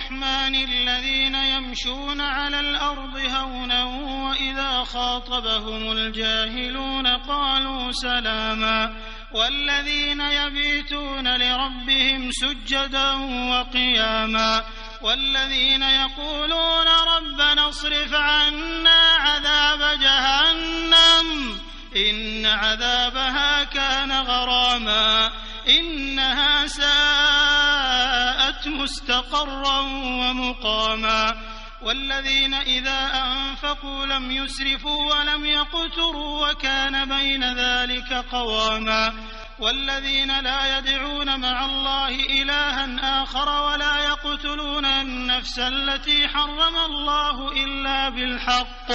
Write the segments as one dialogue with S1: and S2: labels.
S1: الرحمن الذين يمشون على الأرض هونا وإذا خاطبهم الجاهلون قالوا سلاما والذين يبيتون لربهم سجدا وقياما والذين يقولون ربنا اصرف عنا عذاب جهنم إن عذابها كان غراما إنها ساءت مستقرا ومقاما والذين إذا أنفقوا لم يسرفوا ولم يقتروا وكان بين ذلك قواما والذين لا يدعون مع الله إلها آخر ولا يقتلون النفس التي حرم الله إلا بالحق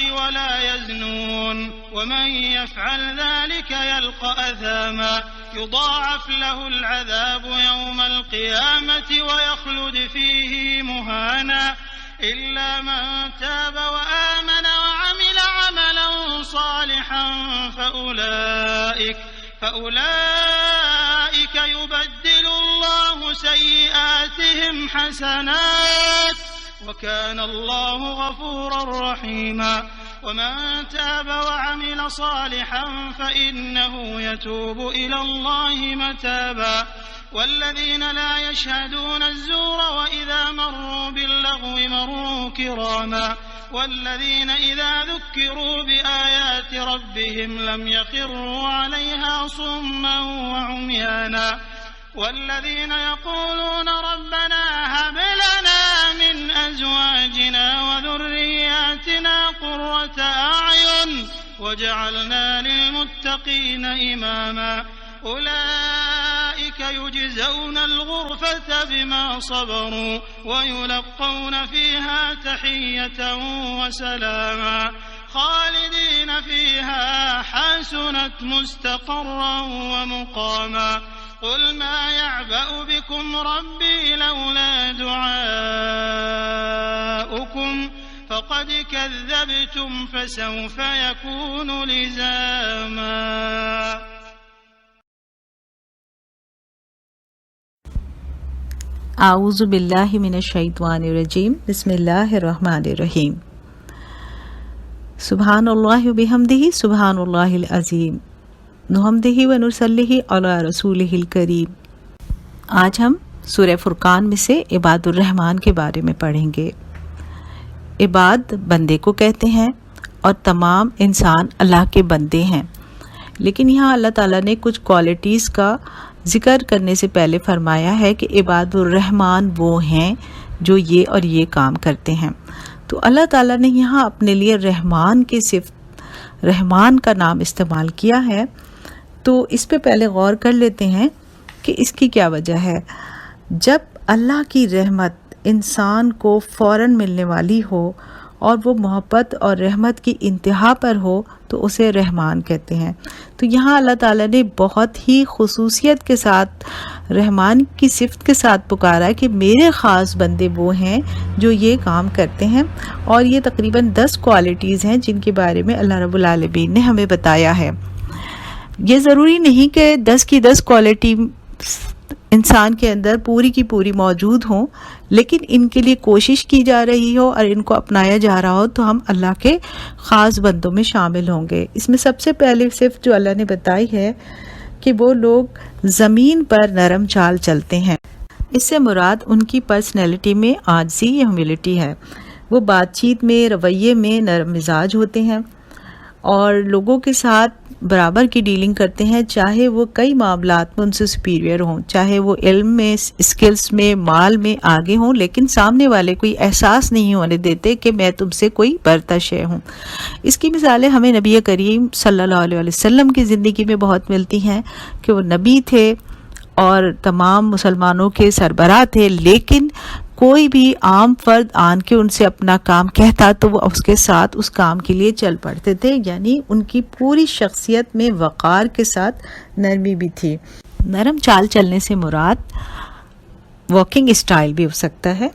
S1: ولا يزنون ومن يفعل ذلك يلقى أثاما يضاعف له العذاب يوم القيامة ويخلد فيه مهانا إلا من تاب وآمن وعمل عملا صالحا فأولئك يبدل الله سيئاتهم حسنات وكان الله غفورا رحيما ومن تاب وعمل صالحا فإنه يتوب إلى الله متابا والذين لا يشهدون الزور وإذا مروا باللغو مروا كراما والذين إذا ذكروا بآيات ربهم لم يخروا عليها صما وعميانا والذين يقولون ربنا هب لنا من أزواجنا وذرياتنا قرة أعين واجعلنا للمتقين إماما أولئك يجزون الغرفة بما صبروا ويلقون فيها تحية وسلاما خالدين فيها حسنت مستقرا ومقاما قل ما يعبأ بكم ربي لولا دعاؤكم فقد كذبتم فسوف يكون لزاما.
S2: اعوذ باللہ من الشیطان الرجیم بسم اللہ الرحمن الرحیم. سبحان اللہ وبحمدہ سبحان اللہ العظیم نحمدہ ونصلی علی رسولہ الکریم. آج ہم سورہ فرقان میں سے عباد الرحمن کے بارے میں پڑھیں گے. عباد بندے کو کہتے ہیں اور تمام انسان اللہ کے بندے ہیں، لیکن یہاں اللہ تعالیٰ نے کچھ کوالٹیز کا ذکر کرنے سے پہلے فرمایا ہے کہ عباد الرحمن وہ ہیں جو یہ اور یہ کام کرتے ہیں. تو اللہ تعالیٰ نے یہاں اپنے لیے رحمان کی صفت رحمان کا نام استعمال کیا ہے، تو اس پہ پہلے غور کر لیتے ہیں کہ اس کی کیا وجہ ہے. جب اللہ کی رحمت انسان کو فوراً ملنے والی ہو اور وہ محبت اور رحمت کی انتہا پر ہو تو اسے رحمان کہتے ہیں. تو یہاں اللہ تعالیٰ نے بہت ہی خصوصیت کے ساتھ رحمان کی صفت کے ساتھ پکارا ہے کہ میرے خاص بندے وہ ہیں جو یہ کام کرتے ہیں، اور یہ تقریباً 10 کوالٹیز ہیں جن کے بارے میں اللہ رب العالمین نے ہمیں بتایا ہے. یہ ضروری نہیں کہ 10 کی 10 کوالٹی انسان کے اندر پوری کی پوری موجود ہوں، لیکن ان کے لیے کوشش کی جا رہی ہو اور ان کو اپنایا جا رہا ہو تو ہم اللہ کے خاص بندوں میں شامل ہوں گے. اس میں سب سے پہلے صرف جو اللہ نے بتائی ہے کہ وہ لوگ زمین پر نرم چال چلتے ہیں. اس سے مراد ان کی پرسنالٹی میں عاجزی یا ہیوملٹی ہے. وہ بات چیت میں، رویے میں نرم مزاج ہوتے ہیں اور لوگوں کے ساتھ برابر کی ڈیلنگ کرتے ہیں، چاہے وہ کئی معاملات میں ان سے سپیریئر ہوں، چاہے وہ علم میں، اسکلز میں، مال میں آگے ہوں، لیکن سامنے والے کو احساس نہیں ہونے دیتے کہ میں تم سے کوئی برتر شے ہوں. اس کی مثالیں ہمیں نبی کریم صلی اللہ علیہ وسلم کی زندگی میں بہت ملتی ہیں کہ وہ نبی تھے اور تمام مسلمانوں کے سربراہ تھے، لیکن کوئی بھی عام فرد آن کے ان سے اپنا کام کہتا تو وہ اس کے ساتھ اس کام کے لیے چل پڑتے تھے. یعنی ان کی پوری شخصیت میں وقار کے ساتھ نرمی بھی تھی. نرم چال چلنے سے مراد واکنگ اسٹائل بھی ہو سکتا ہے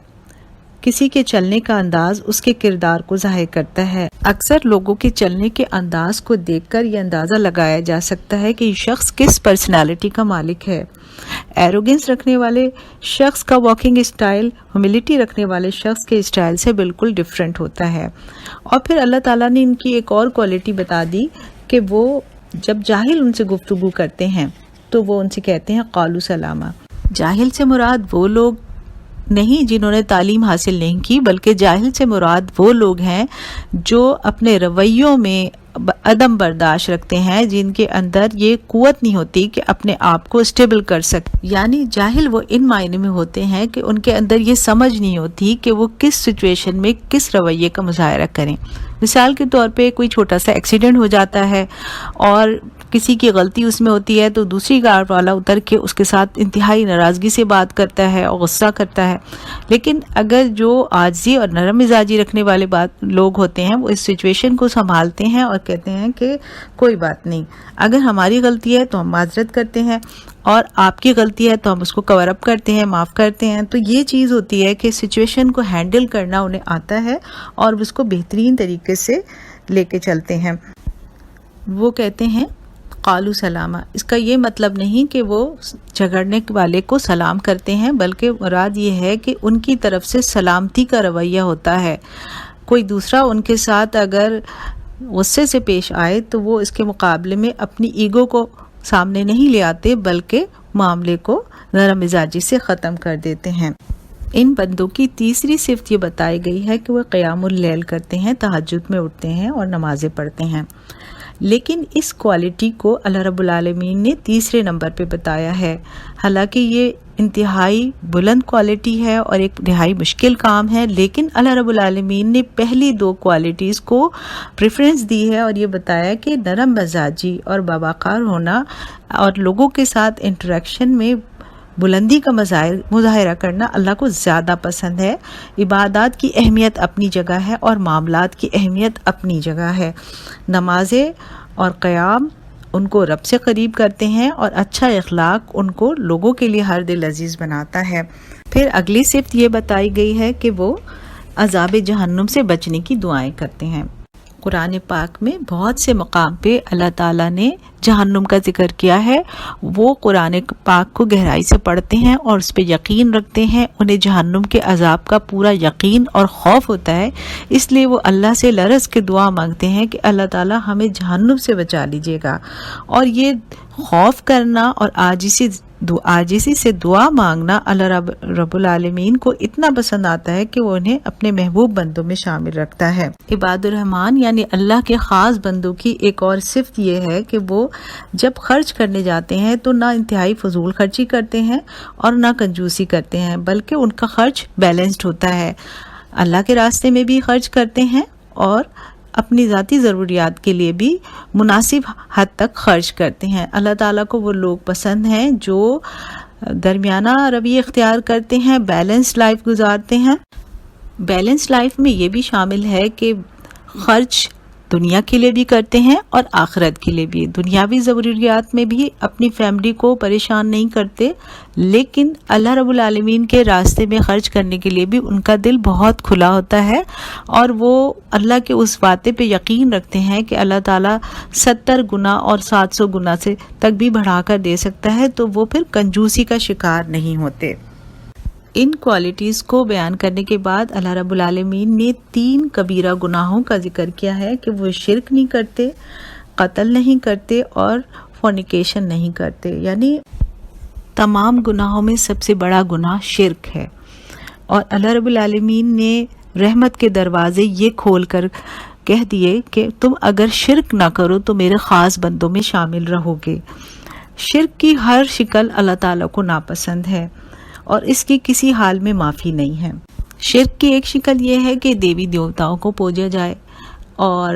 S2: کسی کے چلنے کا انداز اس کے کردار کو ظاہر کرتا ہے۔ اکثر لوگوں کے چلنے کے انداز کو دیکھ کر یہ اندازہ لگایا جا سکتا ہے کہ یہ شخص کس پرسنالٹی کا مالک ہے۔ ایروگنس رکھنے والے شخص کا واکنگ اسٹائل ہیوملٹی رکھنے والے شخص کے اسٹائل سے بالکل ڈیفرنٹ ہوتا ہے۔ اور پھر اللہ تعالیٰ نے ان کی ایک اور کوالٹی بتا دی کہ وہ جب جاہل ان سے گفتگو کرتے ہیں تو وہ ان سے کہتے ہیں قالوا سلاما۔ جاہل سے مراد وہ لوگ نہیں جنہوں نے تعلیم حاصل نہیں کی، بلکہ جاہل سے مراد وہ لوگ ہیں جو اپنے رویوں میں عدم برداشت رکھتے ہیں، جن کے اندر یہ قوت نہیں ہوتی کہ اپنے آپ کو اسٹیبل کر سکیں۔ یعنی جاہل وہ ان معنی میں ہوتے ہیں کہ ان کے اندر یہ سمجھ نہیں ہوتی کہ وہ کس سچویشن میں کس رویے کا مظاہرہ کریں۔ مثال کے طور پہ کوئی چھوٹا سا ایکسیڈنٹ ہو جاتا ہے اور کسی کی غلطی اس میں ہوتی ہے تو دوسری کار والا اتر کے اس کے ساتھ انتہائی ناراضگی سے بات کرتا ہے اور غصہ کرتا ہے، لیکن اگر جو عاجزی اور نرم مزاجی رکھنے والے لوگ ہوتے ہیں وہ اس سچویشن کو سنبھالتے ہیں اور کہتے ہیں کہ کوئی بات نہیں، اگر ہماری غلطی ہے تو ہم معذرت کرتے ہیں اور آپ کی غلطی ہے تو ہم اس کو کور اپ کرتے ہیں، معاف کرتے ہیں۔ تو یہ چیز ہوتی ہے کہ سچویشن کو ہینڈل کرنا انہیں آتا ہے اور اس کو بہترین طریقے سے لے کے چلتے ہیں۔ وہ کہتے ہیں قالوا سلاما، اس کا یہ مطلب نہیں کہ وہ جھگڑنے والے کو سلام کرتے ہیں، بلکہ مراد یہ ہے کہ ان کی طرف سے سلامتی کا رویہ ہوتا ہے۔ کوئی دوسرا ان کے ساتھ اگر غصے سے پیش آئے تو وہ اس کے مقابلے میں اپنی ایگو کو سامنے نہیں لے آتے، بلکہ معاملے کو نرم مزاجی سے ختم کر دیتے ہیں۔ ان بندوں کی تیسری صفت یہ بتائی گئی ہے کہ وہ قیام اللیل کرتے ہیں، تہجد میں اٹھتے ہیں اور نمازیں پڑھتے ہیں، لیکن اس کوالٹی کو اللہ رب العالمین نے تیسرے نمبر پہ بتایا ہے۔ حالانکہ یہ انتہائی بلند کوالٹی ہے اور ایک نہائی مشکل کام ہے، لیکن اللہ رب العالمین نے پہلی دو کوالٹیز کو پریفرنس دی ہے اور یہ بتایا کہ نرم مزاجی اور باوقار ہونا اور لوگوں کے ساتھ انٹریکشن میں بلندی کا مظاہرہ کرنا اللہ کو زیادہ پسند ہے۔ عبادات کی اہمیت اپنی جگہ ہے اور معاملات کی اہمیت اپنی جگہ ہے۔ نمازیں اور قیام ان کو رب سے قریب کرتے ہیں اور اچھا اخلاق ان کو لوگوں کے لیے ہر دل عزیز بناتا ہے۔ پھر اگلی صفت یہ بتائی گئی ہے کہ وہ عذاب جہنم سے بچنے کی دعائیں کرتے ہیں۔ قرآن پاک میں بہت سے مقام پہ اللہ تعالیٰ نے جہنم کا ذکر کیا ہے۔ وہ قرآن پاک کو گہرائی سے پڑھتے ہیں اور اس پہ یقین رکھتے ہیں، انہیں جہنم کے عذاب کا پورا یقین اور خوف ہوتا ہے، اس لیے وہ اللہ سے لرز کے دعا مانگتے ہیں کہ اللہ تعالیٰ ہمیں جہنم سے بچا لیجیے گا۔ اور یہ خوف کرنا اور عاجزی سے دعا مانگنا اللہ رب العالمین کو اتنا پسند آتا ہے کہ وہ انہیں اپنے محبوب بندوں میں شامل رکھتا ہے۔ عباد الرحمن یعنی اللہ کے خاص بندوں کی ایک اور صفت یہ ہے کہ وہ جب خرچ کرنے جاتے ہیں تو نہ انتہائی فضول خرچی کرتے ہیں اور نہ کنجوسی کرتے ہیں، بلکہ ان کا خرچ بیلنسڈ ہوتا ہے۔ اللہ کے راستے میں بھی خرچ کرتے ہیں اور اپنی ذاتی ضروریات کے لیے بھی مناسب حد تک خرچ کرتے ہیں۔ اللہ تعالیٰ کو وہ لوگ پسند ہیں جو درمیانہ رویہ اختیار کرتے ہیں، بیلنس لائف گزارتے ہیں۔ بیلنس لائف میں یہ بھی شامل ہے کہ خرچ دنیا کے لیے بھی کرتے ہیں اور آخرت کے لیے بھی۔ دنیاوی ضروریات میں بھی اپنی فیملی کو پریشان نہیں کرتے، لیکن اللہ رب العالمین کے راستے میں خرچ کرنے کے لیے بھی ان کا دل بہت کھلا ہوتا ہے اور وہ اللہ کے اس وعدے پہ یقین رکھتے ہیں کہ اللہ تعالیٰ 70 گنا اور 700 گنا سے تک بھی بڑھا کر دے سکتا ہے، تو وہ پھر کنجوسی کا شکار نہیں ہوتے۔ ان کوالٹیز کو بیان کرنے کے بعد اللہ رب العالمین نے 3 کبیرہ گناہوں کا ذکر کیا ہے کہ وہ شرک نہیں کرتے، قتل نہیں کرتے اور فورنیکیشن نہیں کرتے، یعنی تمام گناہوں میں سب سے بڑا گناہ شرک ہے۔ اور اللہ رب العالمین نے رحمت کے دروازے یہ کھول کر کہہ دیے کہ تم اگر شرک نہ کرو تو میرے خاص بندوں میں شامل رہو گے۔ شرک کی ہر شکل اللہ تعالیٰ کو ناپسند ہے اور اس کی کسی حال میں معافی نہیں ہے۔ شرک کی ایک شکل یہ ہے کہ دیوی دیوتاؤں کو پوجا جائے اور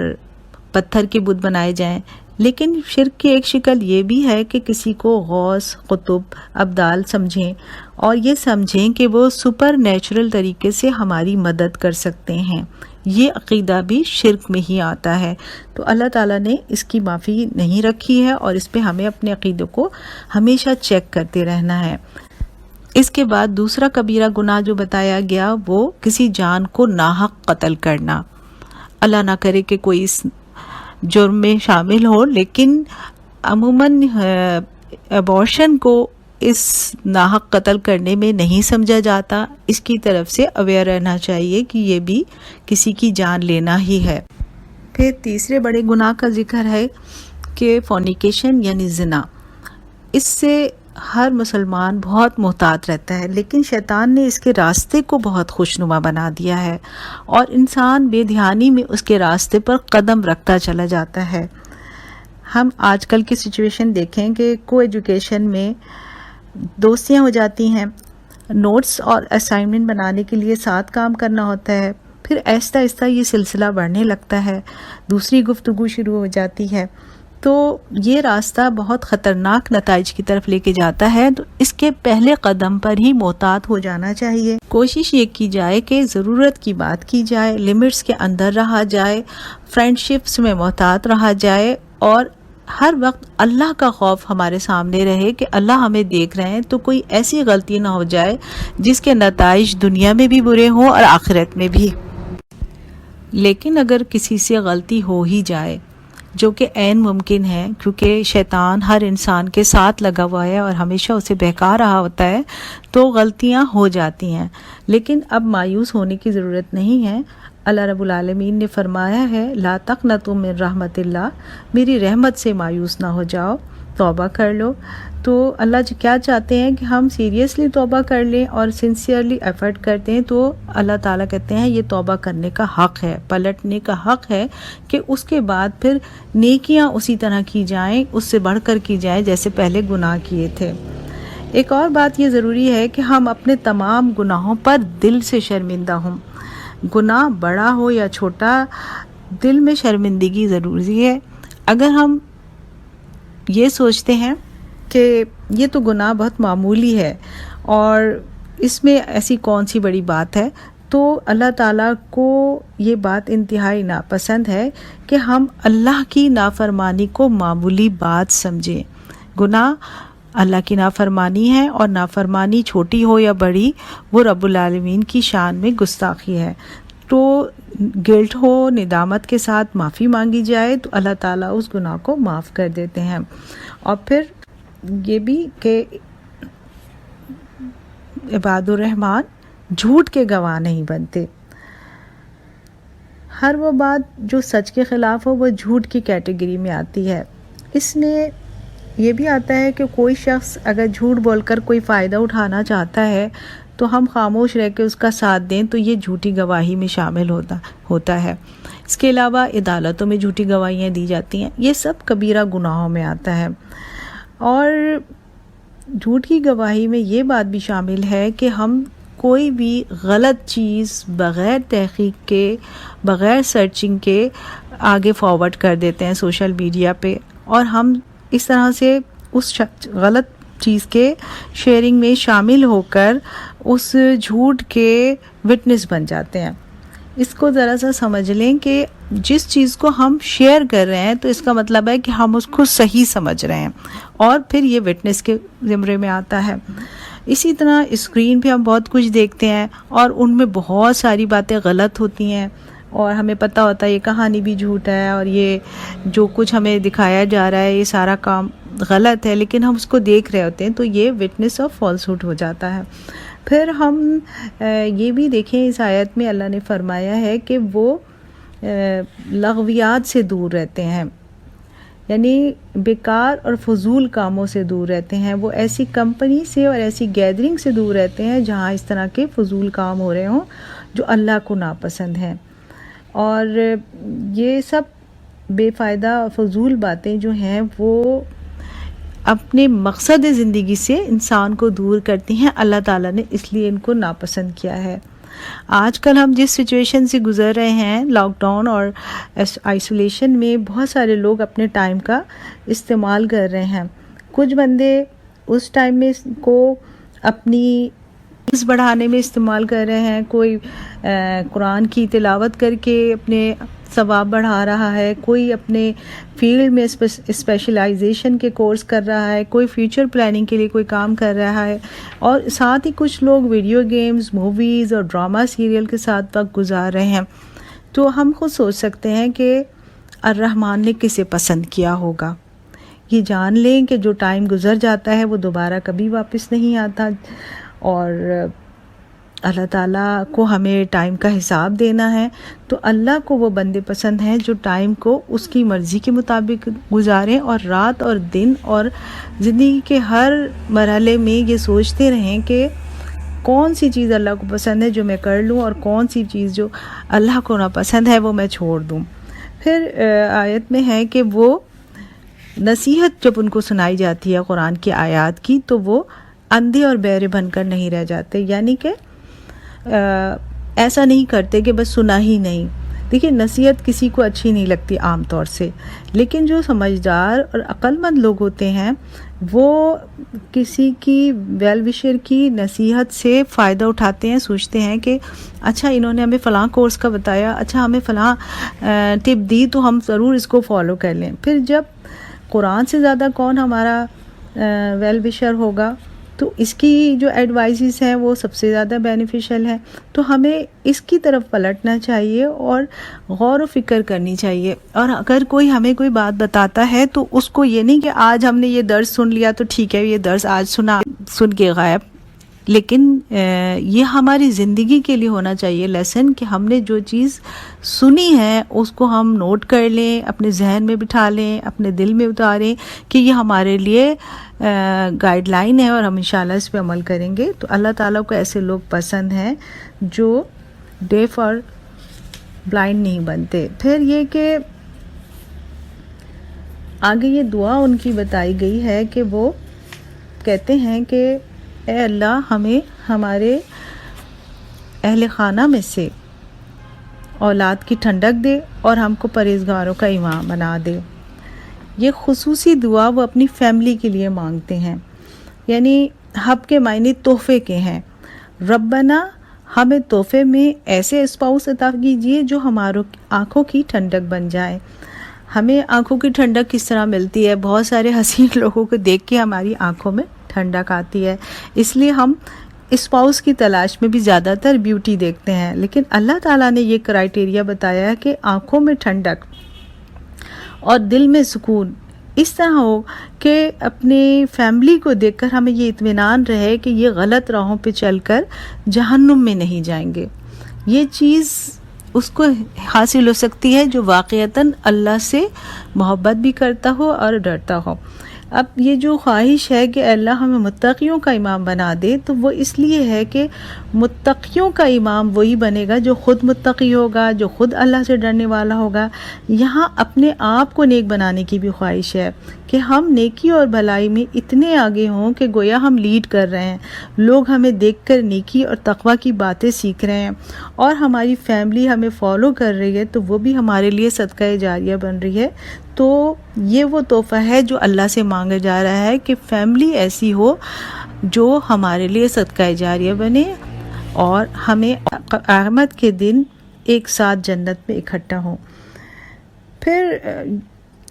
S2: پتھر کے بت بنائے جائیں، لیکن شرک کی ایک شکل یہ بھی ہے کہ کسی کو غوث، قطب، ابدال سمجھیں اور یہ سمجھیں کہ وہ سپر نیچرل طریقے سے ہماری مدد کر سکتے ہیں۔ یہ عقیدہ بھی شرک میں ہی آتا ہے، تو اللہ تعالیٰ نے اس کی معافی نہیں رکھی ہے اور اس پہ ہمیں اپنے عقیدوں کو ہمیشہ چیک کرتے رہنا ہے۔ اس کے بعد دوسرا کبیرہ گناہ جو بتایا گیا وہ کسی جان کو ناحق قتل کرنا. اللہ نہ کرے کہ کوئی اس جرم میں شامل ہو، لیکن عموماً ابارشن کو اس ناحق قتل کرنے میں نہیں سمجھا جاتا. اس کی طرف سے اویئر رہنا چاہیے کہ یہ بھی کسی کی جان لینا ہی ہے. پھر تیسرے بڑے گناہ کا ذکر ہے کہ فورنیکیشن یعنی زنا. اس سے ہر مسلمان بہت محتاط رہتا ہے، لیکن شیطان نے اس کے راستے کو بہت خوشنما بنا دیا ہے اور انسان بے دھیانی میں اس کے راستے پر قدم رکھتا چلا جاتا ہے. ہم آج کل کی سچویشن دیکھیں کہ کو ایجوکیشن میں دوستیاں ہو جاتی ہیں، نوٹس اور اسائنمنٹ بنانے کے لیے ساتھ کام کرنا ہوتا ہے، پھر آہستہ آہستہ یہ سلسلہ بڑھنے لگتا ہے، دوسری گفتگو شروع ہو جاتی ہے. تو یہ راستہ بہت خطرناک نتائج کی طرف لے کے جاتا ہے. تو اس کے پہلے قدم پر ہی محتاط ہو جانا چاہیے. کوشش یہ کی جائے کہ ضرورت کی بات کی جائے، لمٹس کے اندر رہا جائے، فرینڈشپس میں محتاط رہا جائے، اور ہر وقت اللہ کا خوف ہمارے سامنے رہے کہ اللہ ہمیں دیکھ رہے ہیں، تو کوئی ایسی غلطی نہ ہو جائے جس کے نتائج دنیا میں بھی برے ہوں اور آخرت میں بھی. لیکن اگر کسی سے غلطی ہو ہی جائے، جو کہ عین ممکن ہے کیونکہ شیطان ہر انسان کے ساتھ لگا ہوا ہے اور ہمیشہ اسے بہکا رہا ہوتا ہے، تو غلطیاں ہو جاتی ہیں. لیکن اب مایوس ہونے کی ضرورت نہیں ہے. اللہ رب العالمین نے فرمایا ہے لا تقنطوا من رحمت اللہ، میری رحمت سے مایوس نہ ہو جاؤ، توبہ کر لو. تو اللہ جی کیا چاہتے ہیں کہ ہم سیریسلی توبہ کر لیں اور سنسیئرلی ایفرٹ کرتے ہیں. تو اللہ تعالیٰ کہتے ہیں یہ توبہ کرنے کا حق ہے، پلٹنے کا حق ہے کہ اس کے بعد پھر نیکیاں اسی طرح کی جائیں، اس سے بڑھ کر کی جائیں جیسے پہلے گناہ کیے تھے. ایک اور بات یہ ضروری ہے کہ ہم اپنے تمام گناہوں پر دل سے شرمندہ ہوں. گناہ بڑا ہو یا چھوٹا، دل میں شرمندگی ضروری ہے. اگر ہم یہ سوچتے ہیں کہ یہ تو گناہ بہت معمولی ہے اور اس میں ایسی کون سی بڑی بات ہے، تو اللہ تعالیٰ کو یہ بات انتہائی ناپسند ہے کہ ہم اللہ کی نافرمانی کو معمولی بات سمجھیں. گناہ اللہ کی نافرمانی ہے، اور نافرمانی چھوٹی ہو یا بڑی وہ رب العالمین کی شان میں گستاخی ہے. تو گلٹ ہو، ندامت کے ساتھ معافی مانگی جائے تو اللہ تعالیٰ اس گناہ کو معاف کر دیتے ہیں. اور پھر یہ بھی کہ عباد الرحمن جھوٹ کے گواہ نہیں بنتے. ہر وہ بات جو سچ کے خلاف ہو وہ جھوٹ کی کیٹیگری میں آتی ہے. اس میں یہ بھی آتا ہے کہ کوئی شخص اگر جھوٹ بول کر کوئی فائدہ اٹھانا چاہتا ہے تو ہم خاموش رہ کے اس کا ساتھ دیں تو یہ جھوٹی گواہی میں شامل ہوتا ہے. اس کے علاوہ عدالتوں میں جھوٹی گواہیاں دی جاتی ہیں. یہ سب کبیرہ گناہوں میں آتا ہے. اور جھوٹی گواہی میں یہ بات بھی شامل ہے کہ ہم کوئی بھی غلط چیز بغیر تحقیق کے، بغیر سرچنگ کے آگے فارورڈ کر دیتے ہیں سوشل میڈیا پہ، اور ہم اس طرح سے اس غلط چیز کے شیئرنگ میں شامل ہو کر اس جھوٹ کے وٹنس بن جاتے ہیں. اس کو ذرا سا سمجھ لیں کہ جس چیز کو ہم شیئر کر رہے ہیں تو اس کا مطلب ہے کہ ہم اس کو صحیح سمجھ رہے ہیں، اور پھر یہ وٹنس کے زمرے میں آتا ہے. اسی طرح اسکرین پہ ہم بہت کچھ دیکھتے ہیں اور ان میں بہت ساری باتیں غلط ہوتی ہیں، اور ہمیں پتہ ہوتا ہے یہ کہانی بھی جھوٹ ہے اور یہ جو کچھ ہمیں دکھایا جا رہا ہے یہ سارا کام غلط ہے، لیکن ہم اس کو دیکھ رہے ہوتے ہیں. تو یہ وٹنس آف فالسہڈ ہو جاتا ہے. پھر ہم یہ بھی دیکھیں اس آیت میں اللہ نے فرمایا ہے کہ وہ لغویات سے دور رہتے ہیں، یعنی بیکار اور فضول کاموں سے دور رہتے ہیں. وہ ایسی کمپنی سے اور ایسی گیدرنگ سے دور رہتے ہیں جہاں اس طرح کے فضول کام ہو رہے ہوں جو اللہ کو ناپسند ہیں. اور یہ سب بے فائدہ فضول باتیں جو ہیں وہ اپنے مقصد زندگی سے انسان کو دور کرتی ہیں. اللہ تعالیٰ نے اس لیے ان کو ناپسند کیا ہے. آج کل ہم جس سچویشن سے گزر رہے ہیں، لاک ڈاؤن اور آئسولیشن میں، بہت سارے لوگ اپنے ٹائم کا استعمال کر رہے ہیں. کچھ بندے اس ٹائم میں کو اپنی بڑھانے میں استعمال کر رہے ہیں، کوئی قرآن کی تلاوت کر کے اپنے ثواب بڑھا رہا ہے، کوئی اپنے فیلڈ میں اسپیشلائزیشن کے کورس کر رہا ہے، کوئی فیوچر پلاننگ کے لیے کوئی کام کر رہا ہے، اور ساتھ ہی کچھ لوگ ویڈیو گیمز، موویز اور ڈرامہ سیریل کے ساتھ وقت گزار رہے ہیں. تو ہم خود سوچ سکتے ہیں کہ الرحمن نے کسے پسند کیا ہوگا. یہ جان لیں کہ جو ٹائم گزر جاتا ہے وہ دوبارہ کبھی واپس نہیں آتا، اور اللہ تعالیٰ کو ہمیں ٹائم کا حساب دینا ہے. تو اللہ کو وہ بندے پسند ہیں جو ٹائم کو اس کی مرضی کے مطابق گزاریں، اور رات اور دن اور زندگی کے ہر مرحلے میں یہ سوچتے رہیں کہ کون سی چیز اللہ کو پسند ہے جو میں کر لوں، اور کون سی چیز جو اللہ کو ناپسند ہے وہ میں چھوڑ دوں. پھر آیت میں ہے کہ وہ نصیحت جب ان کو سنائی جاتی ہے قرآن کی آیات کی تو وہ اندھے اور بہرے بن کر نہیں رہ جاتے، یعنی کہ ایسا نہیں کرتے کہ بس سنا ہی نہیں. دیکھیے نصیحت کسی کو اچھی نہیں لگتی عام طور سے، لیکن جو سمجھدار اور عقل مند لوگ ہوتے ہیں وہ کسی کی ویل وشر کی نصیحت سے فائدہ اٹھاتے ہیں، سوچتے ہیں کہ اچھا انہوں نے ہمیں فلاں کورس کا بتایا، اچھا ہمیں فلاں ٹپ دی تو ہم ضرور اس کو فالو کر لیں. پھر جب قرآن سے زیادہ کون ہمارا ویل وشر ہوگا، تو اس کی جو ایڈوائزز ہیں وہ سب سے زیادہ بینیفیشل ہیں. تو ہمیں اس کی طرف پلٹنا چاہیے اور غور و فکر کرنی چاہیے. اور اگر کوئی ہمیں کوئی بات بتاتا ہے تو اس کو یہ نہیں کہ آج ہم نے یہ درس سن لیا تو ٹھیک ہے یہ درس آج سن کے غائب، لیکن یہ ہماری زندگی کے لیے ہونا چاہیے لیسن کہ ہم نے جو چیز سنی ہے اس کو ہم نوٹ کر لیں، اپنے ذہن میں بٹھا لیں، اپنے دل میں اتاریں کہ یہ ہمارے لیے گائیڈ لائن ہے اور ہم انشاءاللہ اس پہ عمل کریں گے. تو اللہ تعالیٰ کو ایسے لوگ پسند ہیں جو ڈیف اور بلائنڈ نہیں بنتے. پھر یہ کہ آگے یہ دعا ان کی بتائی گئی ہے کہ وہ کہتے ہیں کہ اے اللہ ہمیں ہمارے اہل خانہ میں سے اولاد کی ٹھنڈک دے اور ہم کو پرہیزگاروں کا امام بنا دے. یہ خصوصی دعا وہ اپنی فیملی کے لیے مانگتے ہیں، یعنی حب کے معنی تحفے کے ہیں. ربنا ہمیں تحفے میں ایسے اسپاؤس عطا کیجیے جو ہماروں آنکھوں کی ٹھنڈک بن جائے. ہمیں آنکھوں کی ٹھنڈک کس طرح ملتی ہے؟ بہت سارے حسین لوگوں کو دیکھ کے ہماری آنکھوں میں ٹھنڈک آتی ہے، اس لیے ہم اسپاؤس کی تلاش میں بھی زیادہ تر بیوٹی دیکھتے ہیں. لیکن اللہ تعالیٰ نے یہ کرائیٹیریا بتایا ہے کہ آنکھوں میں ٹھنڈک اور دل میں سکون اس طرح ہو کہ اپنی فیملی کو دیکھ کر ہمیں یہ اطمینان رہے کہ یہ غلط راہوں پہ چل کر جہنم میں نہیں جائیں گے. یہ چیز اس کو حاصل ہو سکتی ہے جو واقعتاً اللہ سے محبت بھی کرتا ہو اور ڈرتا ہو. اب یہ جو خواہش ہے کہ اللہ ہمیں متقیوں کا امام بنا دے، تو وہ اس لیے ہے کہ متقیوں کا امام وہی بنے گا جو خود متقی ہوگا، جو خود اللہ سے ڈرنے والا ہوگا. یہاں اپنے آپ کو نیک بنانے کی بھی خواہش ہے کہ ہم نیکی اور بھلائی میں اتنے آگے ہوں کہ گویا ہم لیڈ کر رہے ہیں، لوگ ہمیں دیکھ کر نیکی اور تقوی کی باتیں سیکھ رہے ہیں، اور ہماری فیملی ہمیں فالو کر رہی ہے تو وہ بھی ہمارے لیے صدقہ جاریہ بن رہی ہے. تو یہ وہ تحفہ ہے جو اللہ سے مانگا جا رہا ہے کہ فیملی ایسی ہو جو ہمارے لیے صدقہ جاریہ بنے اور ہمیں قیامت کے دن ایک ساتھ جنت میں اکٹھا ہوں. پھر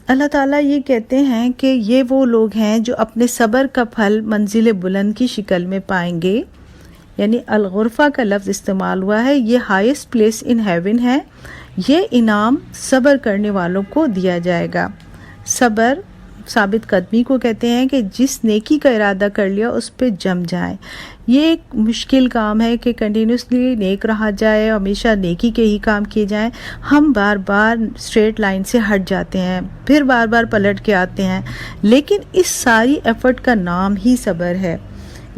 S2: اللہ تعالیٰ یہ کہتے ہیں کہ یہ وہ لوگ ہیں جو اپنے صبر کا پھل منزل بلند کی شکل میں پائیں گے. یعنی الغرفہ کا لفظ استعمال ہوا ہے، یہ ہائیسٹ پلیس ان ہیون ہے. یہ انعام صبر کرنے والوں کو دیا جائے گا. صبر ثابت قدمی کو کہتے ہیں کہ جس نیکی کا ارادہ کر لیا اس پہ جم جائیں. یہ ایک مشکل کام ہے کہ کنٹینیوسلی نیک رہا جائے، ہمیشہ نیکی کے ہی کام کیے جائیں. ہم بار بار اسٹریٹ لائن سے ہٹ جاتے ہیں، پھر بار بار پلٹ کے آتے ہیں، لیکن اس ساری ایفرٹ کا نام ہی صبر ہے.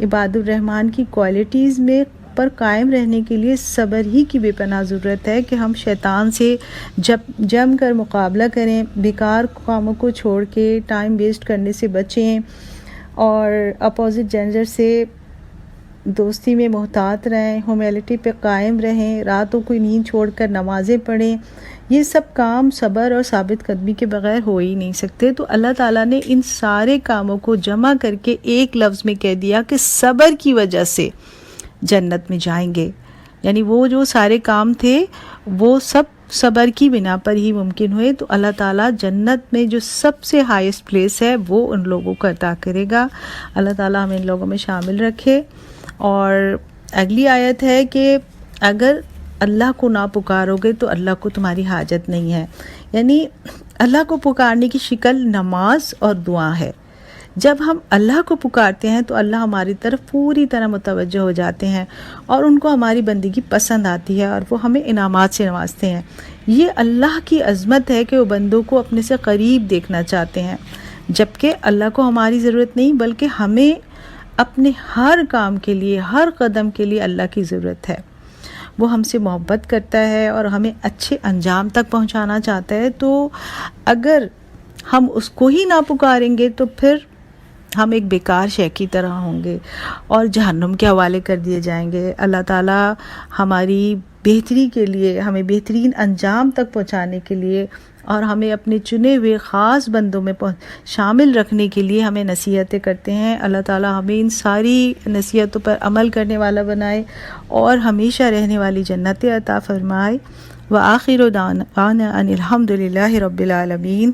S2: عباد الرحمن کی کوالٹیز میں پر قائم رہنے کے لیے صبر ہی کی بے پناہ ضرورت ہے کہ ہم شیطان سے جم کر مقابلہ کریں، بیکار کاموں کو چھوڑ کے ٹائم ویسٹ کرنے سے بچیں، اور اپوزٹ جینڈر سے دوستی میں محتاط رہیں، ہیوملٹی پہ قائم رہیں، راتوں کو نیند چھوڑ کر نمازیں پڑھیں. یہ سب کام صبر اور ثابت قدمی کے بغیر ہو ہی نہیں سکتے. تو اللہ تعالیٰ نے ان سارے کاموں کو جمع کر کے ایک لفظ میں کہہ دیا کہ صبر کی وجہ سے جنت میں جائیں گے. یعنی وہ جو سارے کام تھے وہ سب صبر کی بنا پر ہی ممکن ہوئے تو اللہ تعالیٰ جنت میں جو سب سے ہائیسٹ پلیس ہے وہ ان لوگوں کو عطا کرے گا۔ اللہ تعالیٰ ہمیں ان لوگوں میں شامل رکھے۔ اور اگلی آیت ہے کہ اگر اللہ کو نہ پکارو گے تو اللہ کو تمہاری حاجت نہیں ہے، یعنی اللہ کو پکارنے کی شکل نماز اور دعا ہے۔ جب ہم اللہ کو پکارتے ہیں تو اللہ ہماری طرف پوری طرح متوجہ ہو جاتے ہیں اور ان کو ہماری بندگی پسند آتی ہے اور وہ ہمیں انعامات سے نوازتے ہیں۔ یہ اللہ کی عظمت ہے کہ وہ بندوں کو اپنے سے قریب دیکھنا چاہتے ہیں، جبکہ اللہ کو ہماری ضرورت نہیں بلکہ ہمیں اپنے ہر کام کے لیے، ہر قدم کے لیے اللہ کی ضرورت ہے۔ وہ ہم سے محبت کرتا ہے اور ہمیں اچھے انجام تک پہنچانا چاہتا ہے۔ تو اگر ہم اس کو ہی نہ پکاریں گے تو پھر ہم ایک بیکار شے کی طرح ہوں گے اور جہنم کے حوالے کر دیے جائیں گے۔ اللہ تعالیٰ ہماری بہتری کے لیے، ہمیں بہترین انجام تک پہنچانے کے لیے اور ہمیں اپنے چنے ہوئے خاص بندوں میں شامل رکھنے کے لیے ہمیں نصیحتیں کرتے ہیں۔ اللہ تعالیٰ ہمیں ان ساری نصیحتوں پر عمل کرنے والا بنائے اور ہمیشہ رہنے والی جنتیں عطا فرمائے۔ وآخر دعوانا ان الحمد للہ رب العالمین۔